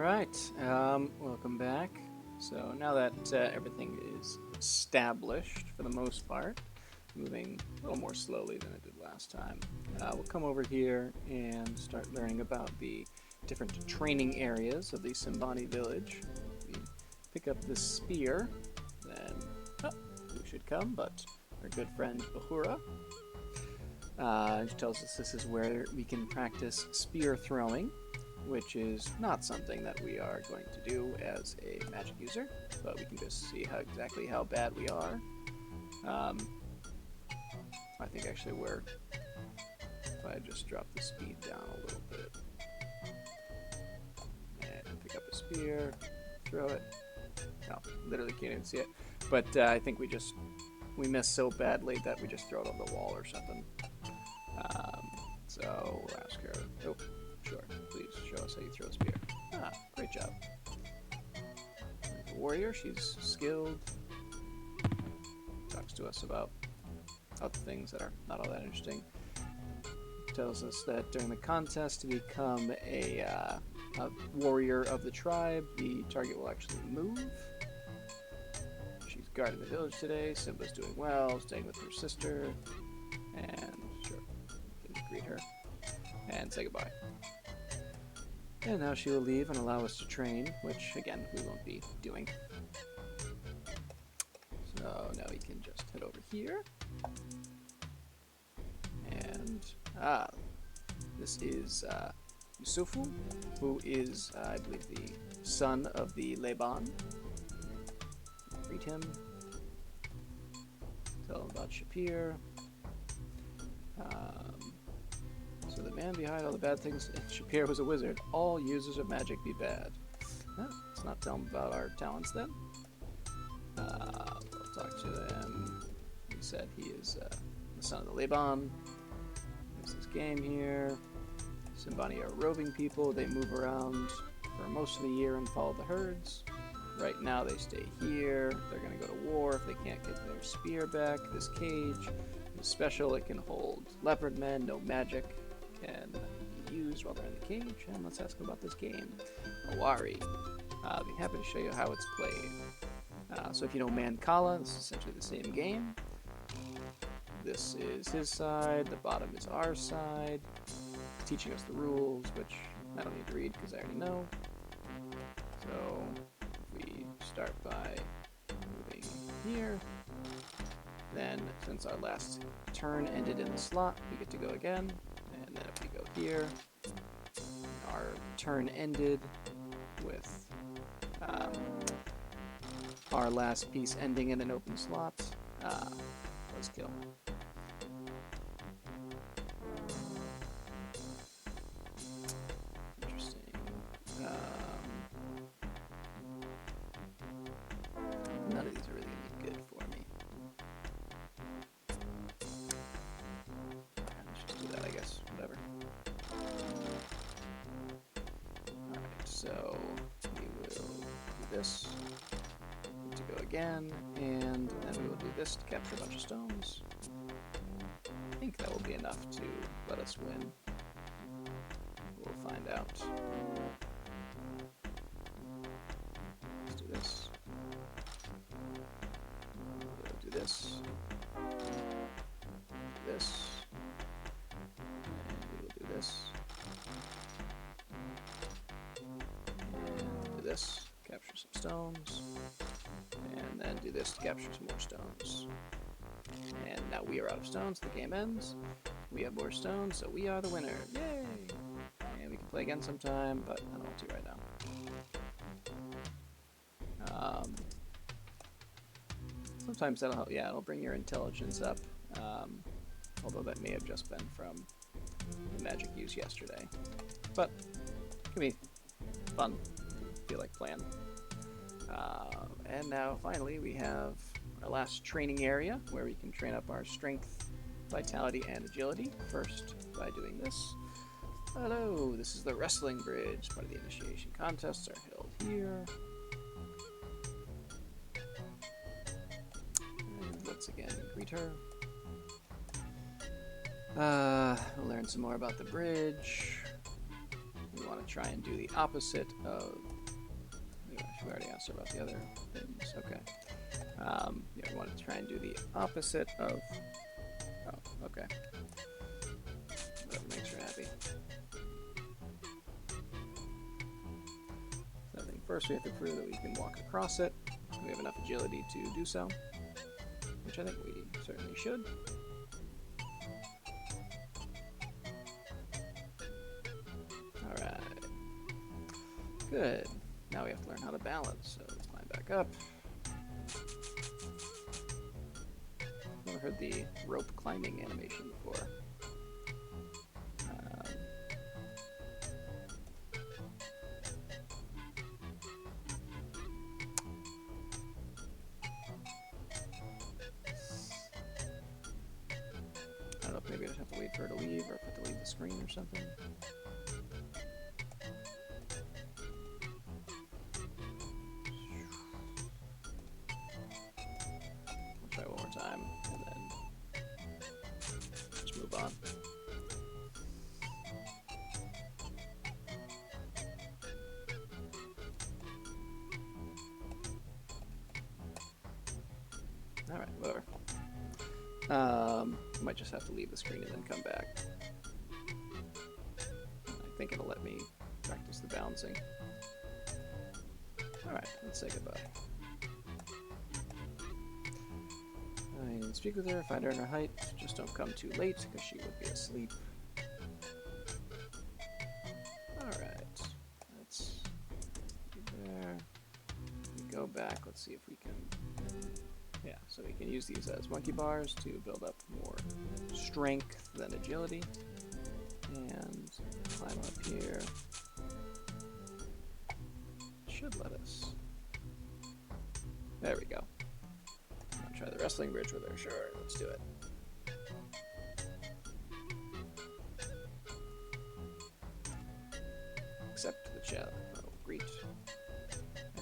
Alright, welcome back. So now that everything is established for the most part, moving a little more slowly than it did last time, we'll come over here and start learning about the different training areas of the Simbani village. We pick up this spear, then who should come but our good friend Bahura. She tells us this is where we can practice spear throwing, which is not something that we are going to do as a magic user, but we can just see exactly how bad we are. I think actually if I just drop the speed down a little bit, and pick up a spear, throw it. No, literally can't even see it. But I think we miss so badly that we just throw it on the wall or something. So we'll ask her. Oh, sure. Please show us how you throw a spear. Ah, great job. The warrior, she's skilled. Talks to us about other things that are not all that interesting. Tells us that during the contest to become a warrior of the tribe, the target will actually move. She's guarding the village today. Simba's doing well, staying with her sister. And sure, we can greet her and say goodbye. And now she will leave and allow us to train, which again we won't be doing. So now we can just head over here. And this is Yusufu, who is, I believe, the son of the Laban. Greet him. Tell him about Shapir. So the man behind all the bad things, Shapir was a wizard. All users of magic be bad. Let's not tell him about our talents then. We'll talk to him. He said he is the son of the Laban. There's this game here. Simbani are roving people. They move around for most of the year and follow the herds. Right now they stay here. They're going to go to war if they can't get their spear back. This cage is special. It can hold leopard men. No magic can be used while they're in the cage. And let's ask them about this game. Awari. I'll be happy to show you how it's played. So if you know Mancala, this is essentially the same game. This is his side. The bottom is our side. He's teaching us the rules, which I don't need to read because I already know. So we start by moving here. Then, since our last turn ended in the slot, we get to go again. And then if we go here, our turn ended with our last piece ending in an open slot. Let's kill. Interesting. None of these are really going to be good for me. Let's just do that, I guess. Whatever. Alright, so we will do this to go again, and then we will do this to capture a bunch of stones. I think that will be enough to let us win. We'll find out. Let's do this. We'll do this. Do this. And we will do this. And do this. Capture some stones. And then do this to capture some more stones. And now we are out of stones. The game ends. We have more stones, so we are the winner. Yay! And we can play again sometime, but I don't want to right now. Sometimes that'll help. Yeah, it'll bring your intelligence up. Although that may have just been from the magic used yesterday. But it can be fun. Feel like playing. And now finally we have our last training area where we can train up our strength, vitality, and agility. First by doing this. Hello, this is the wrestling bridge. Part of the initiation contests are held here. And let's again greet her. We'll learn some more about the bridge. We want to try and do the opposite of We already asked her about the other things. Okay. Yeah, we want to try and do the opposite of... Oh, okay. Whatever makes her happy. So I think first we have to prove that we can walk across it. We have enough agility to do so, which I think we certainly should. Alright. Good. Now we have to learn how to balance, so let's climb back up. Never heard the rope climbing animation before. I don't know if maybe I just have to wait for her to leave, or if I have to leave the screen or something. I'll try one more time, and then just move on. Alright, whatever. Might just have to leave the screen and then come back. I think it'll let me practice the balancing. Alright, let's say goodbye. I need to speak with her, find her in her height. Just don't come too late, because she would be asleep. Alright, let's be there. We go back, let's see if we can... Yeah, so we can use these as monkey bars to build up more strength than agility. And climb up here. Should let us. There we go. I'll try the wrestling bridge with her. Sure, let's do it. Accept the challenge. Oh, greet.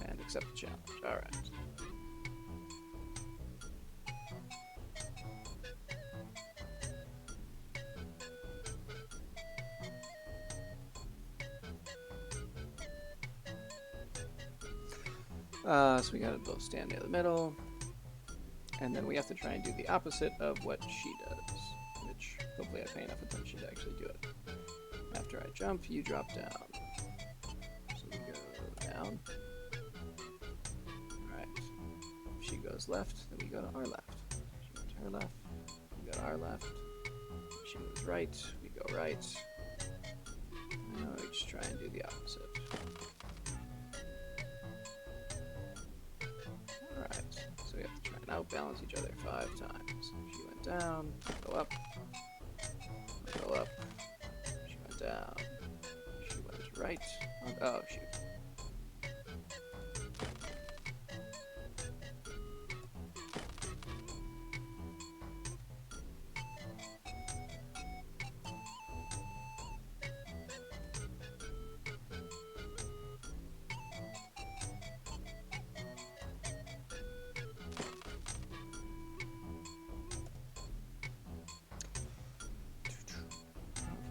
And accept the challenge. Alright. So we gotta both stand near the middle, and then we have to try and do the opposite of what she does, which hopefully I pay enough attention to actually do it. After I jump, you drop down. So we go down. Alright. If she goes left, then we go to our left. She goes to her left, we go to our left. If she moves right, we go right. Now we just try and do the opposite. So we have to try and outbalance each other 5 times. She went down, go up, go up. She went down, she went right. Oh, shoot.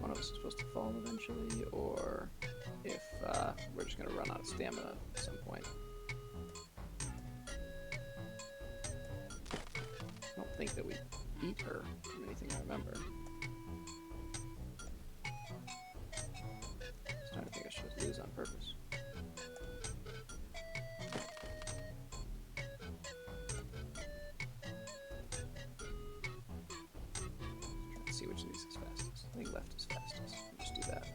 One of us is supposed to fall eventually, or if we're just going to run out of stamina at some point. I don't think that we beat her from anything I remember. I was trying to think I should lose on purpose. Let's see which of these is fastest. I think left is fastest. We'll just do that.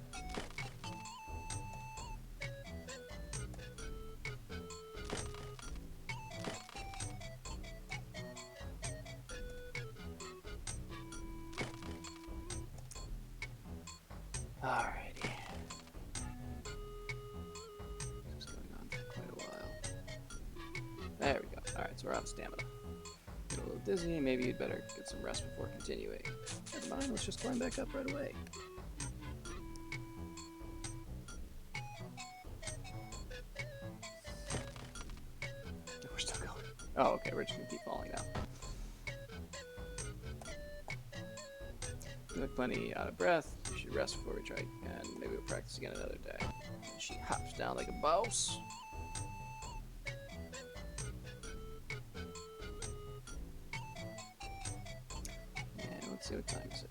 Alrighty. This is going on for quite a while. There we go. Alright, so we're out of stamina. Get a little dizzy. Maybe you'd better get some rest before continuing. Never mind, let's just climb back up right away. We're still going. Oh, okay, we're just gonna keep falling now. You look plenty out of breath. We should rest before we try, and maybe we'll practice again another day. And she hops down like a boss. see what time is it.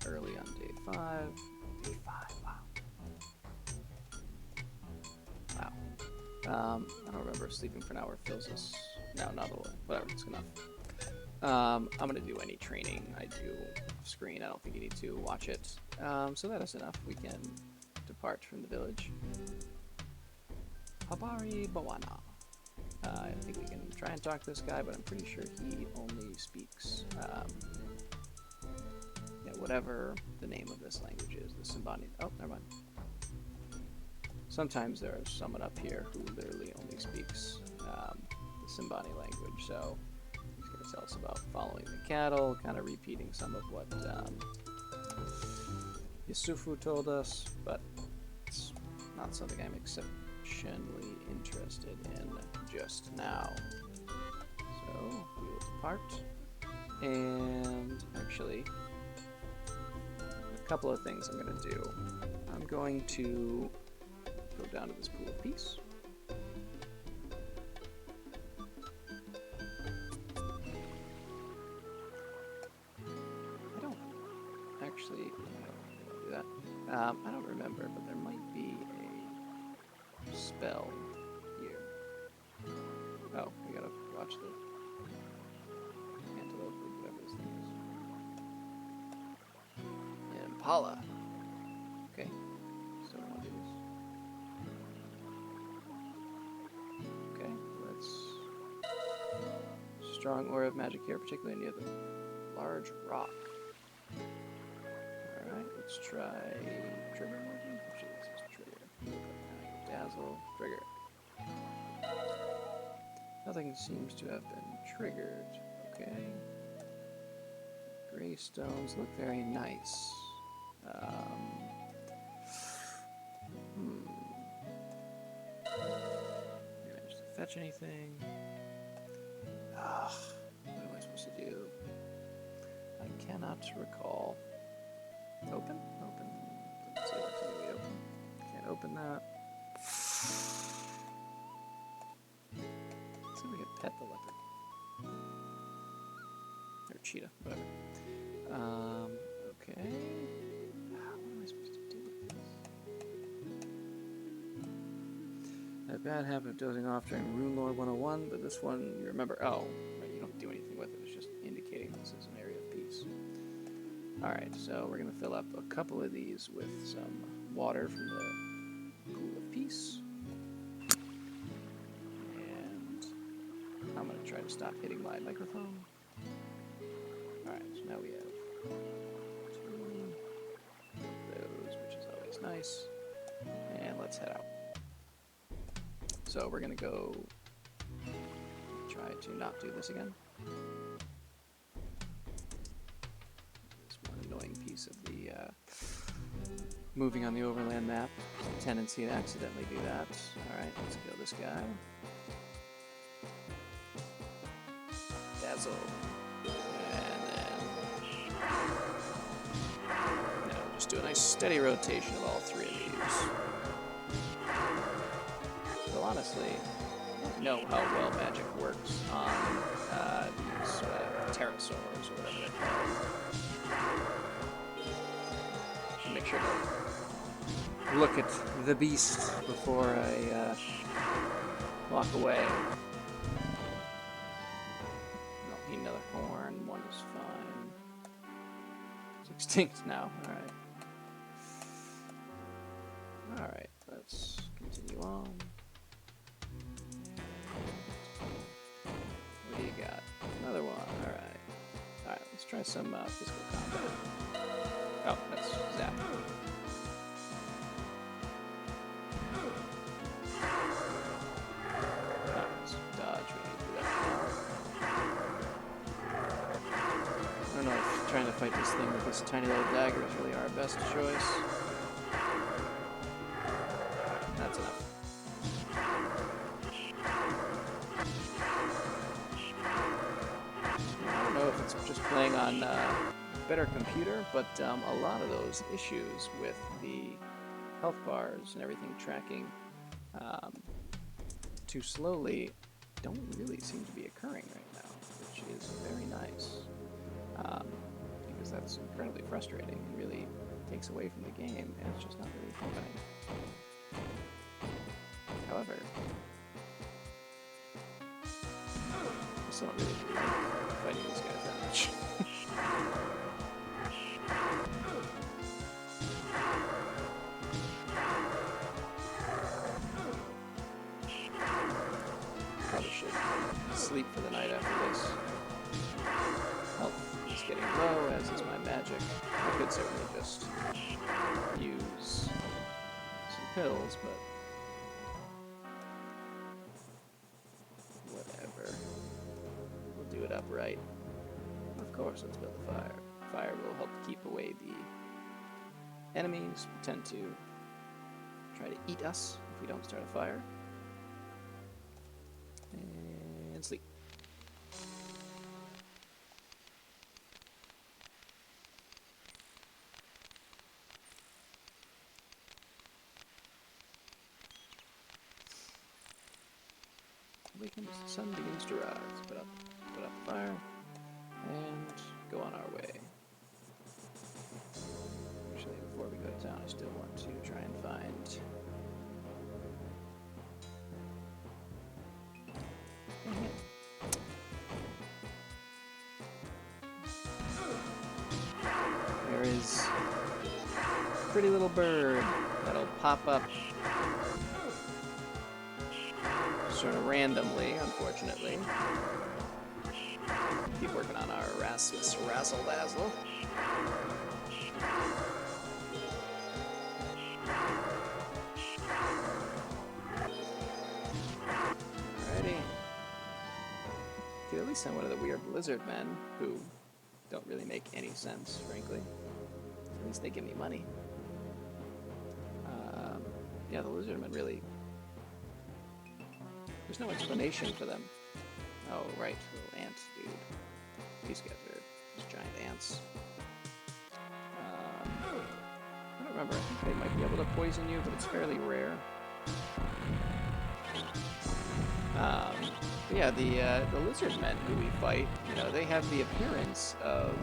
Early on day 5. Day 5, wow. Wow. I don't remember if sleeping for an hour fills us. No, not a lot. Whatever, it's enough. I'm gonna do any training I do off screen. I don't think you need to watch it. So that is enough. We can depart from the village. Habari Bawana. I think we can try and talk to this guy, but I'm pretty sure he only speaks, yeah, whatever the name of this language is, the Simbani. Oh, never mind. Sometimes there's someone up here who literally only speaks the Simbani language, so he's going to tell us about following the cattle, kind of repeating some of what Yusufu told us, but it's not something I'm exceptionally interested in just now. So we will depart, and actually a couple of things I'm going to do. I'm going to go down to this pool of peace. I don't actually do that. I don't remember, but there might be a spell here. Oh, we gotta watch the antelope or whatever this thing is. Impala. Okay, so I want to do this. Okay, let's. Strong aura of magic here, particularly near the large rock. Alright, let's try trigger maybe? Actually, let's just trigger. Dazzle, trigger. Nothing seems to have been triggered. Okay. Gray stones look very nice. Did I manage to fetch anything? Ugh, what am I supposed to do? I cannot recall. Open? Open. Let's see what's going to be open. Can't open that. Let's see if we can pet the leopard. Or cheetah, whatever. Okay. What am I supposed to do with this? I have a bad habit of dozing off during Rune Lore 101, but this one, you remember, oh, right, you don't do anything with it, it's just indicating this is an area of peace. Alright, so we're going to fill up a couple of these with some water from the pool of peace. And I'm going to try to stop hitting my microphone. Alright, so now we have 2 of those, which is always nice. And let's head out. So we're going to go try to not do this again. This one annoying piece of the moving on the overland map. Tendency to accidentally do that. Alright, let's kill this guy. Dazzle. And then... no, just do a nice steady rotation of all 3 of these. So honestly, I don't know how well magic works on these pterosaurs or whatever they're called. Should make sure to look at the beast before I walk away. Don't need another horn. 1 is fine. It's extinct now. Alright. Alright, let's continue on. What do you got? Another one. Alright. Alright, let's try some physical combat. Oh, that's Zap. Let's dodge. We need to do that. I don't know if trying to fight this thing with this tiny little dagger is really our best choice. That's enough. I don't know if it's just playing on better computer, but a lot of those issues with the health bars and everything tracking too slowly don't really seem to be occurring right now, which is very nice. because that's incredibly frustrating and really takes away from the game, and it's just not really happening. However, I still don't really like fighting these guys that much. Probably should sleep for the night after this. Health is getting low, as is my magic. I could certainly just use some pills, but whatever. We'll do it upright. Of course, let's build a fire. Fire will help keep away the enemies who tend to try to eat us if we don't start a fire. And sleep. Awakens, the sun begins to rise. Put up the fire, and go on our way. Actually, before we go to town, I still want to try and find. There is a pretty little bird that'll pop up sort of randomly, unfortunately. Keep working on our Erasmus razzle-dazzle. Alrighty. Could at least send one of the weird lizard men, who don't really make any sense, frankly. At least they give me money. Yeah, the lizard men really... There's no explanation for them. Oh, right, little ant dude. These guys are just giant ants. I don't remember. I think they might be able to poison you, but it's fairly rare. But yeah, the lizard men who we fight, you know, they have the appearance of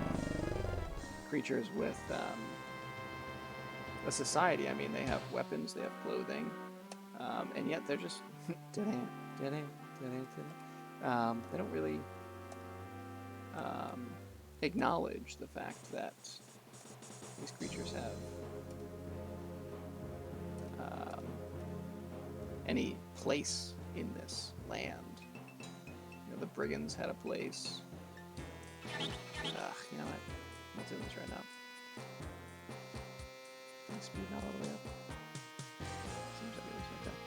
creatures with a society. I mean, they have weapons, they have clothing, and yet they're just they don't really acknowledge the fact that these creatures have any place in this land. You know, the brigands had a place. You know what? I'm not doing this right now. Can I speed not all the way up? Seems like it is okay.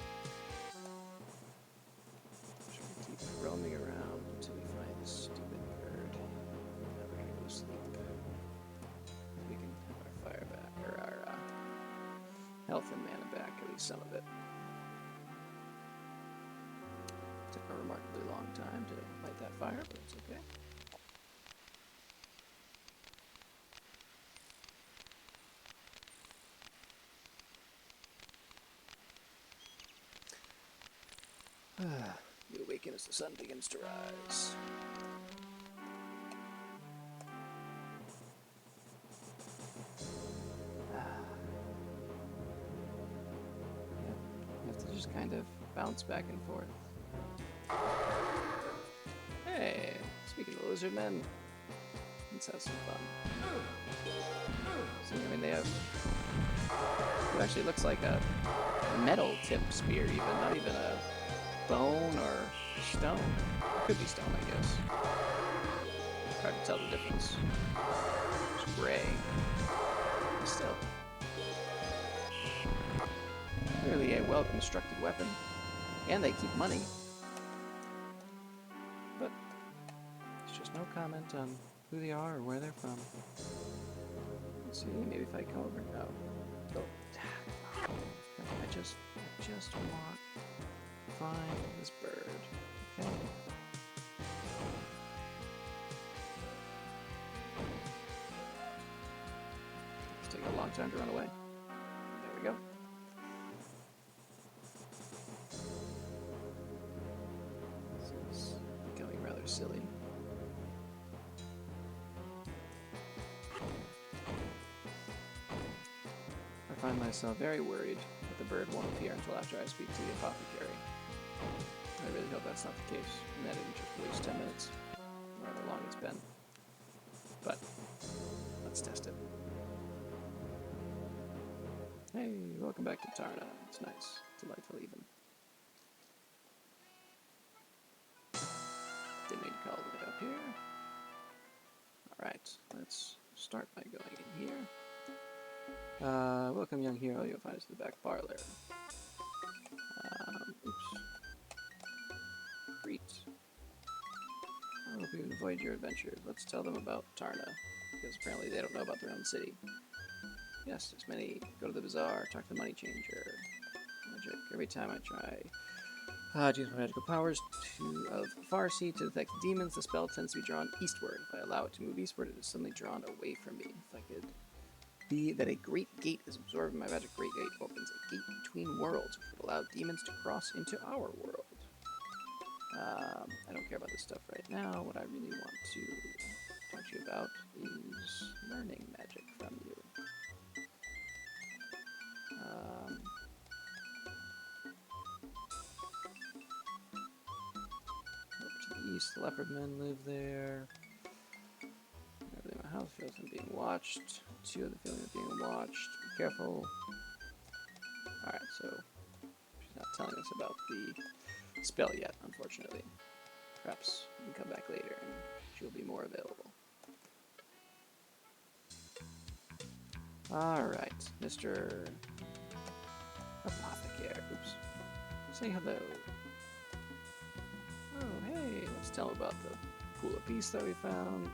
Should we keep roaming around until we find this stupid bird? Now we're gonna go to sleep. We can have our fire back, or our health and mana back, at least some of it. Took a remarkably long time to light that fire, but it's okay. You awaken as the sun begins to rise. Yeah, you have to just kind of bounce back and forth. Hey, speaking of lizard men, let's have some fun. See, I mean, they have... It actually looks like a metal tip spear, even, not even a bone or stone. It could be stone, I guess. Hard to tell the difference. It's gray. Still. Clearly a well-constructed weapon. And they keep money. But there's just no comment on who they are or where they're from. Let's see, maybe if I come over... No. Oh. I just want to find this bird. Okay. It's taking a long time to run away. There we go. This is becoming rather silly. find myself very worried that the bird won't appear until after I speak to the apothecary. I really hope that's not the case, and that it didn't just waste 10 minutes, however long it's been. But, let's test it. Hey, welcome back to Tarna. It's nice. Delightful even. Didn't need to call the way up here. Alright, let's start by going in here. Welcome, young hero. You'll find us in the back parlor. Oops. Greet. I hope you avoid your adventures. Let's tell them about Tarna, because apparently they don't know about their own city. Yes, there's many. Go to the bazaar, talk to the money changer. Magic. Every time I try to use my magical powers of Farsi to detect demons, the spell tends to be drawn eastward. If I allow it to move eastward, it is suddenly drawn away from me. If I could be that a great gate is absorbed in my magic, great gate opens a gate between worlds, which would allow demons to cross into our world. I don't care about this stuff right now. What I really want to talk to you about is learning magic from you. Over to the east, the leopard men live there. Everything in my house feels I'm being watched. 2 of the feeling of being watched. Be careful. Alright, so she's not telling us about the spell yet, unfortunately. Perhaps we can come back later and she'll be more available. Alright, Mr. Apothecary. Oops. Say hello. Oh, hey, let's tell him about the pool of peace that we found.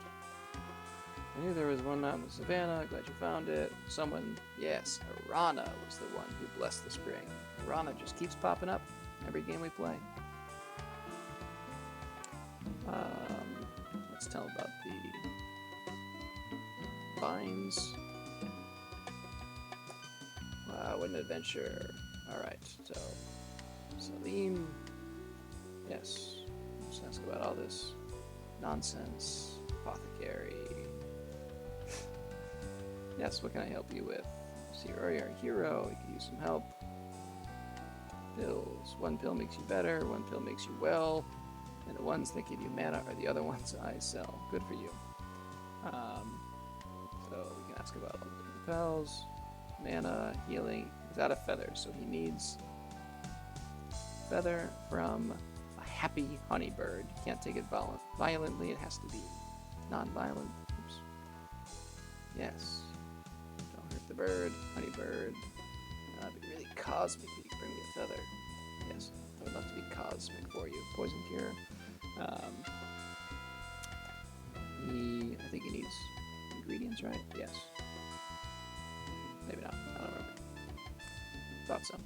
I knew there was one out in the savannah. Glad you found it. Someone, yes, Arana was the one who blessed the spring. Arana just keeps popping up every game we play. Let's tell about the vines. Wow, what an adventure. Alright, so Salim. Yes, let's ask about all this nonsense. Apothecary. Yes, what can I help you with? See, you're a hero. You could use some help. Pills. 1 pill makes you better. 1 pill makes you well. And the ones that give you mana are the other ones I sell. Good for you. So we can ask about all the different pills. Mana, healing. He's out of feathers, so he needs feather from a happy honeybird. You can't take it violently. It has to be non-violent. Oops. Yes. Don't hurt the bird. Honeybird. That'd be really cosmic if you could bring me a feather. Yes. I would love to be cosmic for you. Poison cure. I think he needs ingredients, right? Yes. Maybe not. I don't remember. Thought so.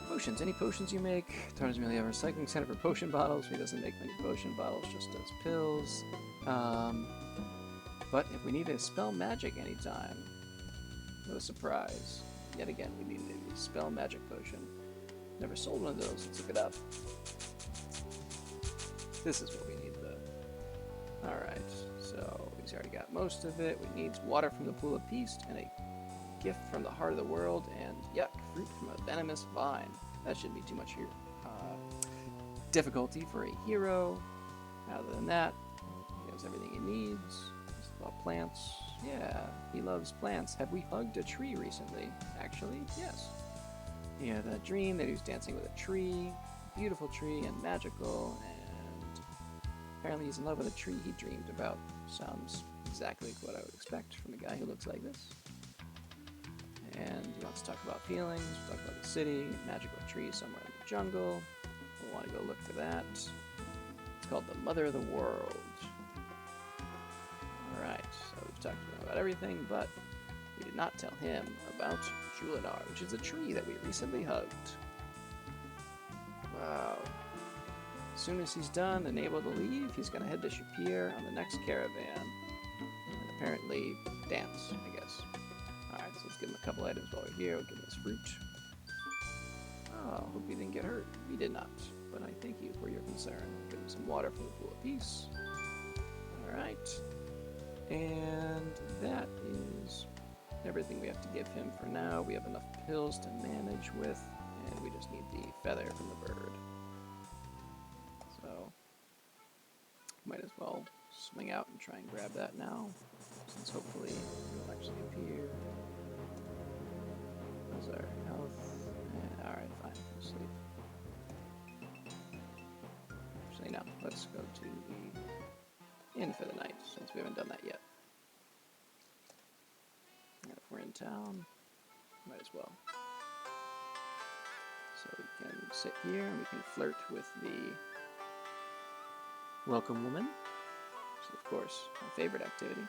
Potions. Any potions you make? Tarna's merely a recycling center for potion bottles. He doesn't make many potion bottles, just does pills. But if we need to spell magic anytime, what a surprise. Yet again, we need a spell magic potion. Never sold one of those. Let's look it up. This is what we need, though. Alright, so he's already got most of it. We need water from the pool of peace and a gift from the heart of the world, and yuck, fruit from a venomous vine. That shouldn't be too much here. Difficulty for a hero. Other than that, he has everything he needs. It's about plants. Yeah, he loves plants. Have we hugged a tree recently? Actually, yes. He had a dream that he was dancing with a tree, beautiful tree and magical, and apparently he's in love with a tree he dreamed about. Sounds exactly like what I would expect from a guy who looks like this. And he wants to talk about feelings, talk about the city, magical tree somewhere in the jungle. We'll want to go look for that. It's called the Mother of the World. Alright, so we've talked to him about everything, but we did not tell him about Julinar, which is a tree that we recently hugged. Wow. As soon as he's done and able to leave, he's going to head to Shapir on the next caravan. And apparently dance, I guess. Alright, so let's give him a couple items while we're here. We'll give him his fruit. Oh, hope he didn't get hurt. He did not, but I thank you for your concern. Give him some water from the pool of peace. Alright. And that is everything we have to give him for now. We have enough pills to manage with, and we just need the feather from the bird. So, might as well swing out and try and grab that now, since hopefully it will actually appear. How's our health? Alright, fine, we'll sleep. Actually, no, let's go to the inn for the night, since we haven't done that yet. And if we're in town, might as well. So we can sit here and we can flirt with the welcome woman. So of course, my favorite activity.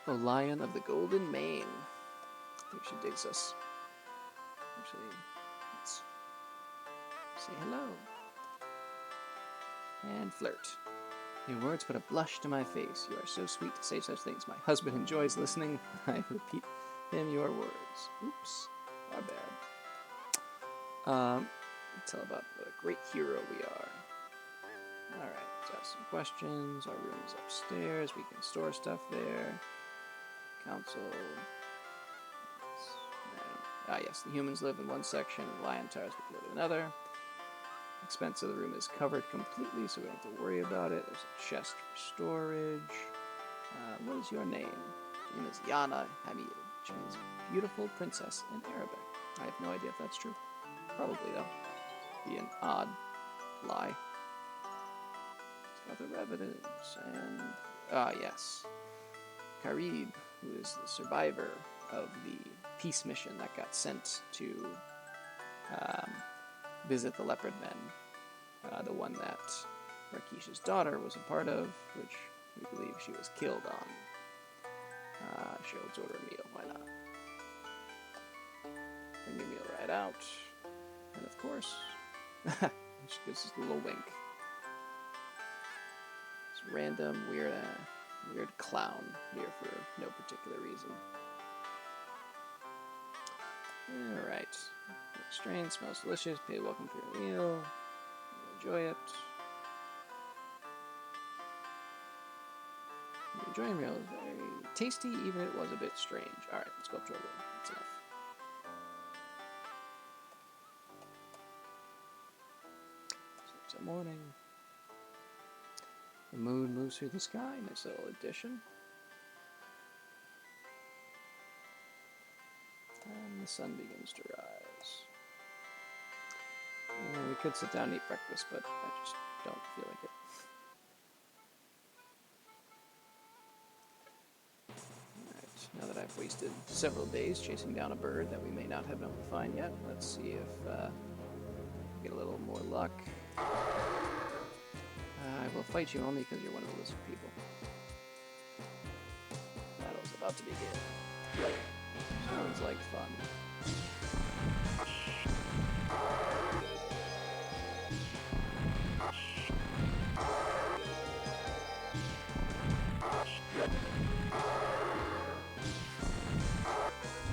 The Lion of the Golden Mane. I think she digs us. Actually, let's say hello. And flirt. Your words put a blush to my face. You are so sweet to say such things. My husband enjoys listening. I repeat him your words. Oops. Our bad. Tell about what a great hero we are. Alright, let's ask some questions. Our room is upstairs. We can store stuff there. Council. Yes, the humans live in one section, and lion tars live in another. Expense of the room is covered completely, so we don't have to worry about it. There's a chest for storage. What is your name? Your name is Yana Hamid, which means beautiful princess in Arabic. I have no idea if that's true. Probably, though. Be an odd lie. Other evidence, and yes, Karib, who is the survivor of the peace mission that got sent to visit the leopard men, the one that Rakish's daughter was a part of, which we believe she was killed on. Sure, let's order a meal, why not? Bring your meal right out, and of course, she gives us a little wink. Random, weird clown here for no particular reason. Alright. Strange, smells delicious, pay welcome for your meal. Enjoy it. Enjoying your meal is very tasty, even if it was a bit strange. Alright, let's go up to our room. That's enough. So it's a morning. The moon moves through the sky, nice little addition. And the sun begins to rise. And we could sit down and eat breakfast, but I just don't feel like it. Alright, now that I've wasted several days chasing down a bird that we may not have been able to find yet, let's see if we get a little more luck. I will fight you only because you're one of the lizard people. Battle's about to begin. Sounds like fun.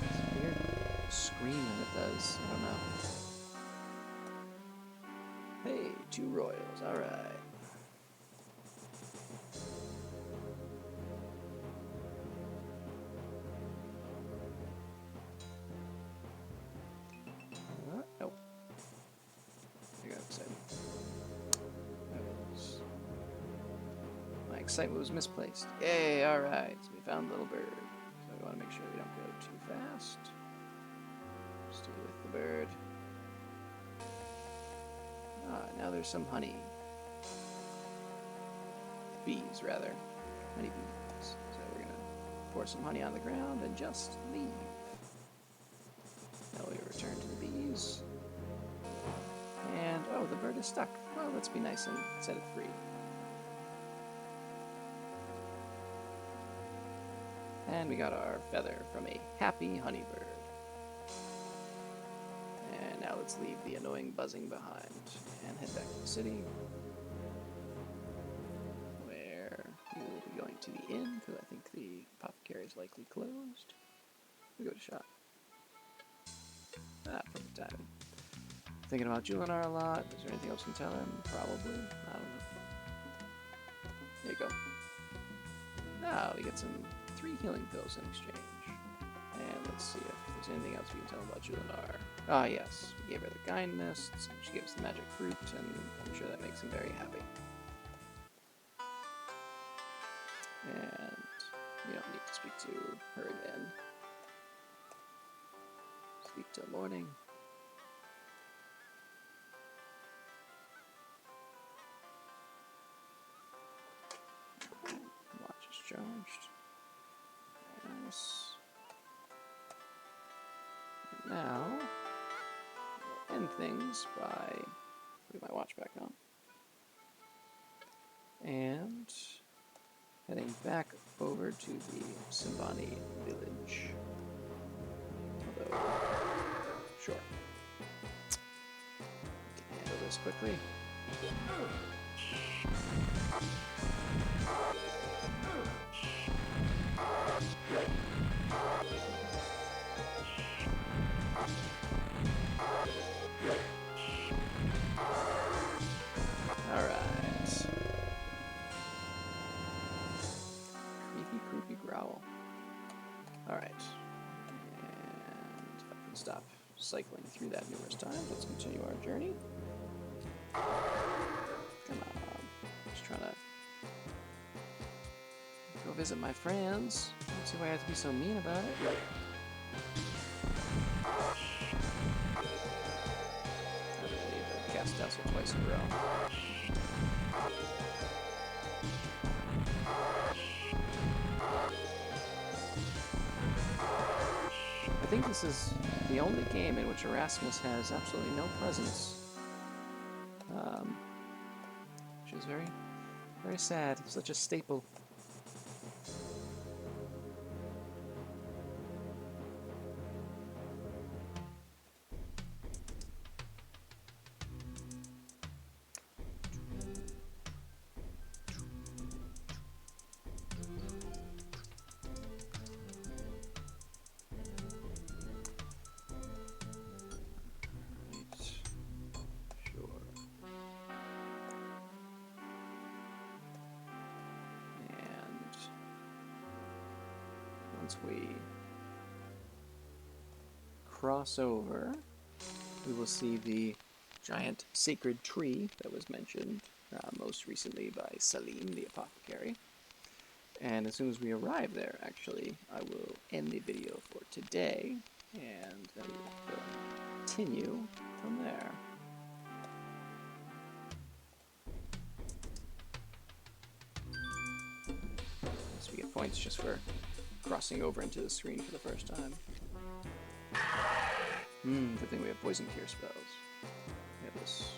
It's weird scream that it does. I don't know. Hey, 2 royals. Alright. Nope. I got excited. My excitement was misplaced. Yay, alright. So we found the little bird. So we want to make sure we don't go too fast. Stay with the bird. Now there's some honey. Bees, rather. Honey bees. So we're going to pour some honey on the ground and just leave. Now we return to the bees. And, oh, the bird is stuck. Well, let's be nice and set it free. And we got our feather from a happy honeybird. And now let's leave the annoying buzzing behind and head back to the city, where we will be going to the inn, because I think the apothecary is likely closed. We go to shop. Perfect timing. Thinking about Julinar a lot. Is there anything else you can tell him? Probably. I don't know. There you go. Now we get some 3 healing pills in exchange. And let's see if there's anything else we can tell about Julinar. Ah, yes. We gave her the kindness, she gave us the magic fruit, and I'm sure that makes him very happy. And we don't need to speak to her again. Speak to Morning. Watch is charged. Yes. Now, we'll end things by putting my watch back on. And heading back over to the Simbani village. Although, sure. Can handle this quickly. Alright. Creepy growl. Alright. And if I can stop cycling through that numerous times, let's continue our journey. Come on. Just trying to go visit my friends. Don't see why I have to be so mean about it. I believe I cast Dazzle twice in a row. I think this is the only game in which Erasmus has absolutely no presence. Which is very, very sad. Such a staple. Once we cross over, we will see the giant sacred tree that was mentioned most recently by Salim, the apothecary. And as soon as we arrive there, actually, I will end the video for today, and then we'll continue from there. So we get points just for crossing over into the screen for the first time. Good thing we have poison cure spells. We have this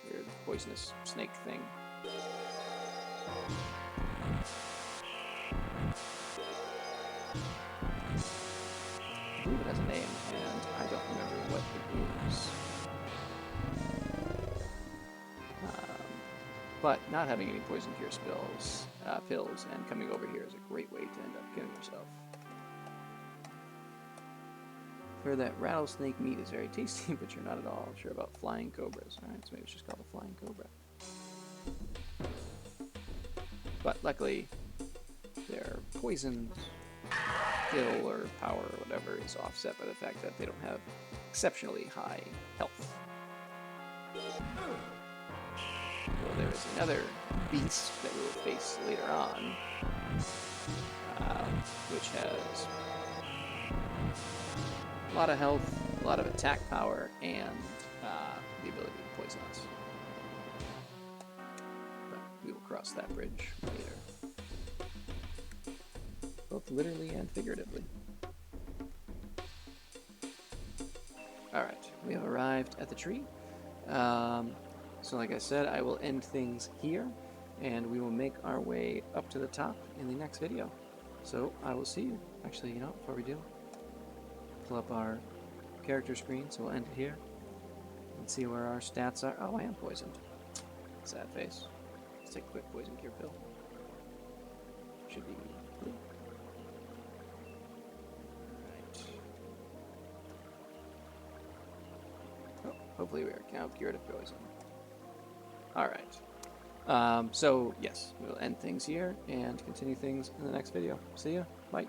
weird poisonous snake thing. I believe it has a name, and I don't remember what it is. But not having any poison cure spells, pills, and coming over here is a great way to end up killing yourself. Heard that rattlesnake meat is very tasty, but you're not at all sure about flying cobras. Alright, so maybe it's just called a flying cobra. But luckily, their poison skill or power or whatever is offset by the fact that they don't have exceptionally high health. Well, there is another beast that we will face later on, which has a lot of health, a lot of attack power, and the ability to poison us. But we will cross that bridge later. Both literally and figuratively. Alright, we have arrived at the tree. So like I said, I will end things here, and we will make our way up to the top in the next video. So I will see you. Actually, you know, before we do, pull up our character screen, so we'll end it here, and see where our stats are. Oh, I am poisoned. Sad face. Let's take a quick poison cure pill. Should be blue. Alright. Oh, hopefully we are now cured of poison. Alright. So yes, we'll end things here and continue things in the next video. See ya. Bye.